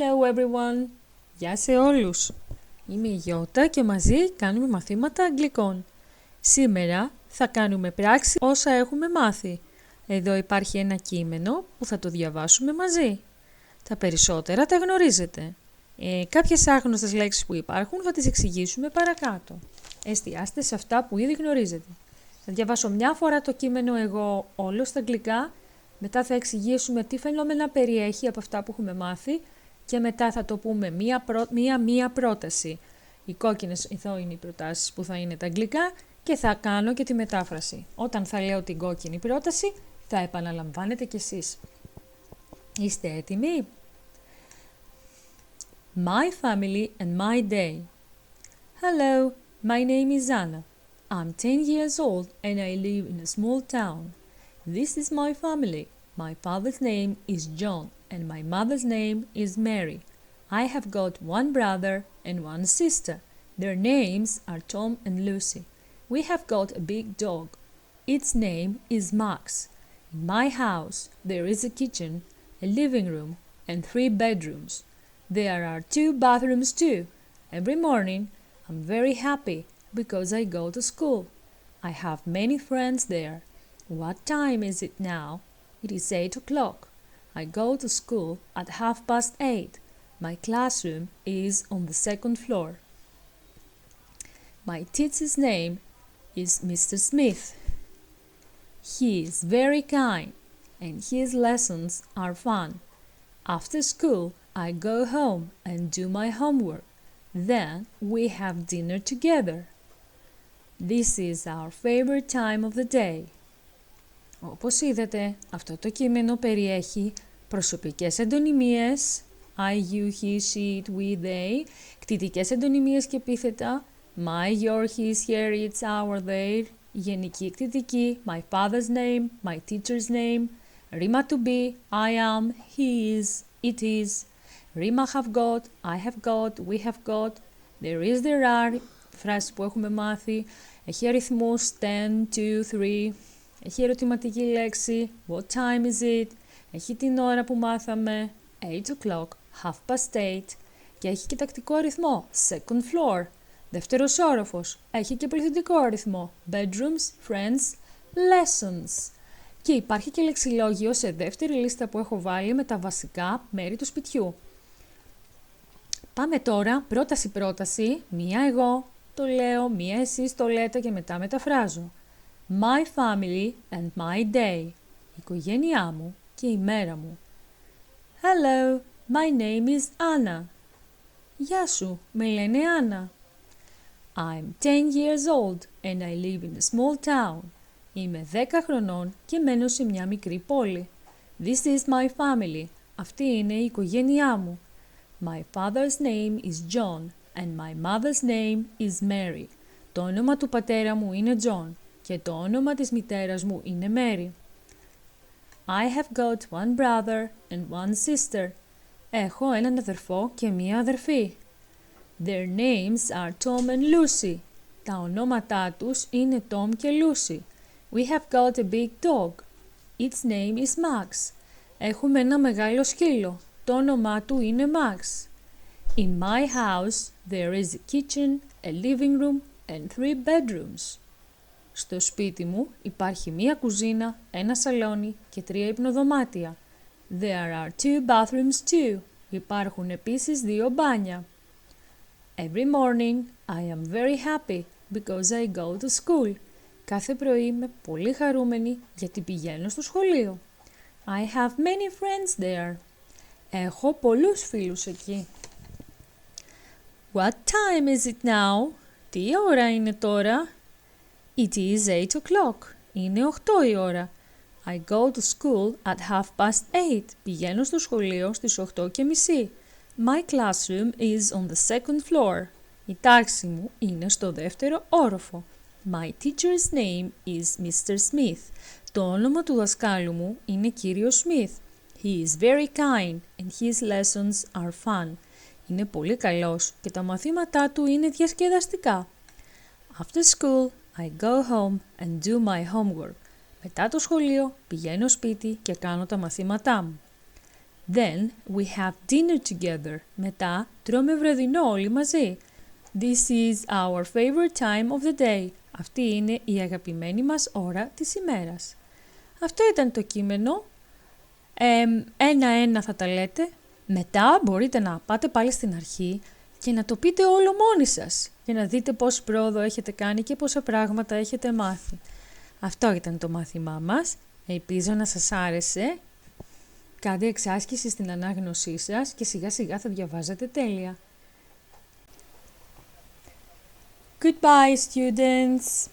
Hello everyone! Γεια σε όλους! Είμαι η Γιώτα και μαζί κάνουμε μαθήματα αγγλικών. Σήμερα θα κάνουμε πράξη όσα έχουμε μάθει. Εδώ υπάρχει ένα κείμενο που θα το διαβάσουμε μαζί. Τα περισσότερα τα γνωρίζετε. Κάποιες άγνωστες λέξεις που υπάρχουν θα τις εξηγήσουμε παρακάτω. Εστιάστε σε αυτά που ήδη γνωρίζετε. Θα διαβάσω μια φορά το κείμενο εγώ όλο στα αγγλικά, μετά θα εξηγήσουμε τι φαινόμενα περιέχει από αυτά που έχουμε μάθει και μετά θα το πούμε μία πρόταση. Οι κόκκινες εδώ είναι οι προτάσεις που θα είναι τα αγγλικά και θα κάνω και τη μετάφραση. Όταν θα λέω την κόκκινη πρόταση θα επαναλαμβάνετε κι εσείς. Είστε έτοιμοι? My family and my day. Hello, my name is Anna. I'm 10 years old and I live in a small town. This is my family. My father's name is John and my mother's name is Mary. I have got one brother and one sister. Their names are Tom and Lucy. We have got a big dog. Its name is Max. In my house there is a kitchen, a living room and 3 bedrooms. There are 2 bathrooms too. Every morning I'm very happy because I go to school. I have many friends there. What time is it now? It is 8 o'clock. I go to school at 8:30. My classroom is on the 2nd floor. My teacher's name is Mr. Smith. He is very kind and his lessons are fun. After school, I go home and do my homework. Then we have dinner together. This is our favorite time of the day. Όπως είδατε, αυτό το κείμενο περιέχει προσωπικές εντονυμίες, I, you, he, she, it, we, they, κτητικές εντονυμίες και επίθετα, my, your, his, her, its, our, their, γενική κτητική, my father's name, my teacher's name, ρήμα to be, I am, he is, it is, ρήμα have got, I have got, we have got, there is, there are, φράσεις που έχουμε μάθει, έχει αριθμούς 10, 2, 3, έχει ερωτηματική λέξη, what time is it, έχει την ώρα που μάθαμε, 8 o'clock, 8:30 και έχει και τακτικό αριθμό, second floor, δεύτερος όροφος, έχει και πληθυντικό αριθμό, bedrooms, friends, lessons. Και υπάρχει και λεξιλόγιο σε δεύτερη λίστα που έχω βάλει με τα βασικά μέρη του σπιτιού. Πάμε τώρα πρόταση, μία εγώ το λέω, μία εσείς το λέτε και μετά μεταφράζω. My family and my day. Η οικογένειά μου και η μέρα μου. Hello, my name is Anna. Γεια σου, με λένε Άννα. I'm 10 years old and I live in a small town. Είμαι 10 χρονών και μένω σε μια μικρή πόλη. This is my family. Αυτή είναι η οικογένειά μου. My father's name is John and my mother's name is Mary. Το όνομα του πατέρα μου είναι John και το όνομα της μητέρας μου είναι Μέρη. I have got one brother and one sister. Έχω έναν αδερφό και μία αδερφή. Their names are Tom and Lucy. Τα ονόματά τους είναι Tom και Lucy. We have got a big dog. Its name is Max. Έχουμε ένα μεγάλο σκύλο. Το όνομά του είναι Max. In my house there is a kitchen, a living room and 3 bedrooms. Στο σπίτι μου υπάρχει μία κουζίνα, ένα σαλόνι και 3 υπνοδωμάτια. There are 2 bathrooms too. Υπάρχουν επίσης 2 μπάνια. Every morning I am very happy because I go to school. Κάθε πρωί είμαι πολύ χαρούμενη γιατί πηγαίνω στο σχολείο. I have many friends there. Έχω πολλούς φίλους εκεί. What time is it now? Τι ώρα είναι τώρα? It is 8 o'clock. Είναι 8 η ώρα. I go to school at 8:30. Πηγαίνω στο σχολείο στις 8:30. My classroom is on the 2nd floor. Η τάξη μου είναι στο δεύτερο όροφο. My teacher's name is Mr. Smith. Το όνομα του δασκάλου μου είναι κύριος Smith. He is very kind and his lessons are fun. Είναι πολύ καλός και τα μαθήματά του είναι διασκεδαστικά. After school, I go home and do my homework. Μετά το σχολείο πηγαίνω σπίτι και κάνω τα μαθήματά μου. Then we have dinner together. Μετά τρώμε βραδινό όλοι μαζί. This is our favorite time of the day. Αυτή είναι η αγαπημένη μας ώρα της ημέρας. Αυτό ήταν το κείμενο. Ένα-ένα θα τα λέτε. Μετά μπορείτε να πάτε πάλι στην αρχή και να το πείτε όλο μόνοι σας, για να δείτε πόσο πρόοδο έχετε κάνει και πόσα πράγματα έχετε μάθει. Αυτό ήταν το μάθημά μας. Ελπίζω να σας άρεσε. Κάντε εξάσκηση στην ανάγνωσή σας και σιγά σιγά θα διαβάζετε τέλεια. Goodbye, students!